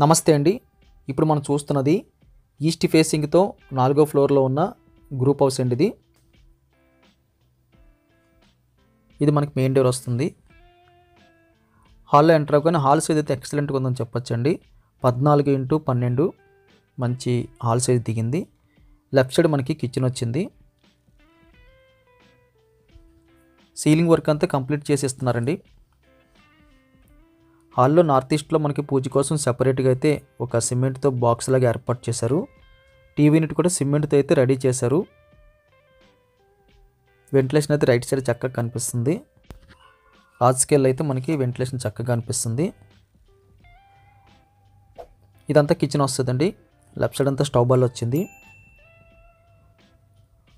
నమస్తే అండి. ఇప్పుడు మనం చూస్తున్నది ఈస్ట్ ఫేసింగ్తో 4వ ఫ్లోర్లో ఉన్న గ్రూప్ హౌస్ అండి. ఇది మనకి మెయిన్ డోర్ వస్తుంది. హాల్లో ఎంటర్ అవ్వగానే హాల్ సైజ్ అయితే ఎక్సలెంట్గా ఉందని చెప్పొచ్చండి. 14x12 మంచి హాల్ సైజ్ దిగింది. లెఫ్ట్ సైడ్ మనకి కిచెన్ వచ్చింది. సీలింగ్ వర్క్ అంతా కంప్లీట్ చేసి ఇస్తున్నారండి. హాల్లో నార్త్ ఈస్ట్లో మనకి పూజ కోసం సెపరేట్గా అయితే ఒక సిమెంట్తో బాక్స్ లాగా ఏర్పాటు చేశారు. టీవీ యూనిట్ కూడా సిమెంట్తో అయితే రెడీ చేశారు. వెంటిలేషన్ అయితే రైట్ సైడ్ చక్కగా కనిపిస్తుంది. లార్జ్ స్కేల్ అయితే మనకి వెంటిలేషన్ చక్కగా కనిపిస్తుంది. ఇదంతా కిచెన్ వస్తుందండి. లెఫ్ట్ సైడ్ అంతా స్టవ్ బాల్ వచ్చింది.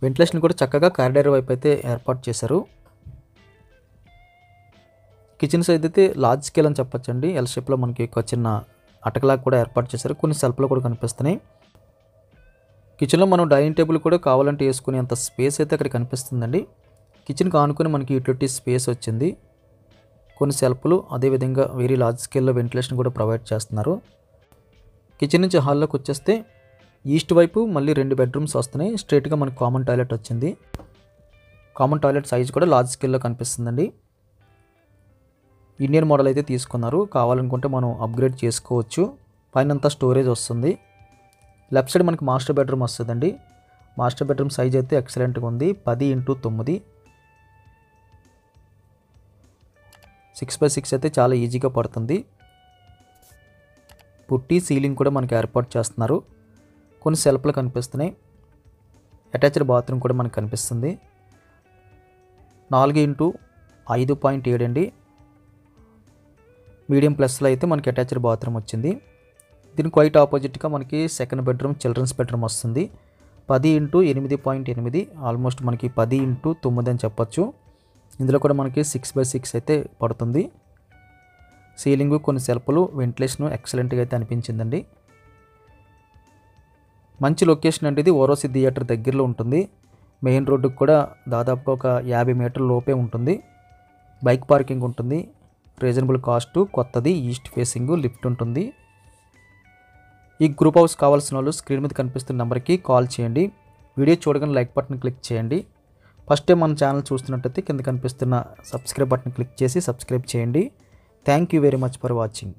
వెంటిలేషన్ కూడా చక్కగా కారిడార్ వైపు అయితే ఏర్పాటు చేశారు. కిచెన్ సైజ్ అయితే లార్జ్ స్కేల్ అని చెప్పొచ్చండి. ఎల్ షేప్లో మనకి ఒక చిన్న అటకలాగా కూడా ఏర్పాటు చేశారు. కొన్ని సెల్ఫ్లో కూడా కనిపిస్తున్నాయి. కిచెన్లో మనం డైనింగ్ టేబుల్ కూడా కావాలంటే వేసుకునే అంత స్పేస్ అయితే అక్కడ కనిపిస్తుందండి. కిచెన్కి ఆనుకొని మనకి యూటిలిటీ స్పేస్ వచ్చింది. కొన్ని సెల్ఫ్లు, అదేవిధంగా వెరీ లార్జ్ స్కేల్లో వెంటిలేషన్ కూడా ప్రొవైడ్ చేస్తున్నారు. కిచెన్ నుంచి హాల్లోకి వచ్చేస్తే ఈస్ట్ వైపు మళ్ళీ 2 బెడ్రూమ్స్ వస్తున్నాయి. స్ట్రైట్గా మనకి కామన్ టాయిలెట్ వచ్చింది. కామన్ టాయిలెట్ సైజ్ కూడా లార్జ్ స్కేల్లో కనిపిస్తుందండి. ఇండియన్ మోడల్ అయితే తీసుకున్నారు. కావాలనుకుంటే మనం అప్గ్రేడ్ చేసుకోవచ్చు. పైనంతా స్టోరేజ్ వస్తుంది. లెఫ్ట్ సైడ్ మనకి మాస్టర్ బెడ్రూమ్ వస్తుందండి. మాస్టర్ బెడ్రూమ్ సైజ్ అయితే ఎక్సలెంట్గా ఉంది. 10x9 6x6 అయితే చాలా ఈజీగా పడుతుంది. పుట్టి సీలింగ్ కూడా మనకి ఏర్పాటు చేస్తున్నారు. కొన్ని సెల్ఫ్లు కనిపిస్తున్నాయి. అటాచ్డ్ బాత్రూమ్ కూడా మనకు కనిపిస్తుంది. 4x5.7 అండి. మీడియం ప్లస్లో అయితే మనకి అటాచ్డ్ బాత్రూమ్ వచ్చింది. దీనికి క్వైట్ ఆపోజిట్గా మనకి సెకండ్ బెడ్రూమ్, చిల్డ్రన్స్ బెడ్రూమ్ వస్తుంది. 10x8.8 ఆల్మోస్ట్ మనకి 10x9 అని చెప్పొచ్చు. ఇందులో కూడా మనకి 6x6 అయితే పడుతుంది. సీలింగ్, కొన్ని సెల్ఫ్లు, వెంటిలేషన్ ఎక్సలెంట్గా అయితే అనిపించిందండి. మంచి లొకేషన్ అంటే ఇది ఓరోసి థియేటర్ దగ్గరలో ఉంటుంది. మెయిన్ రోడ్డుకు కూడా దాదాపుగా ఒక 50 మీటర్ల లోపే ఉంటుంది. బైక్ పార్కింగ్ ఉంటుంది. రీజనబుల్ కాస్ట్, కొత్తది, ఈస్ట్ ఫేసింగ్, లిఫ్ట్ ఉంటుంది. ఈ గ్రూప్ హౌస్ కావాల్సిన వాళ్ళు స్క్రీన్ మీద కనిపిస్తున్న నెంబర్కి కాల్ చేయండి. వీడియో చూడగానే లైక్ బటన్ క్లిక్ చేయండి. ఫస్ట్ టైం మన ఛానల్ చూస్తున్నట్టయితే కింద కనిపిస్తున్న సబ్స్క్రైబ్ బటన్ క్లిక్ చేసి సబ్స్క్రైబ్ చేయండి. Thank you very much for watching.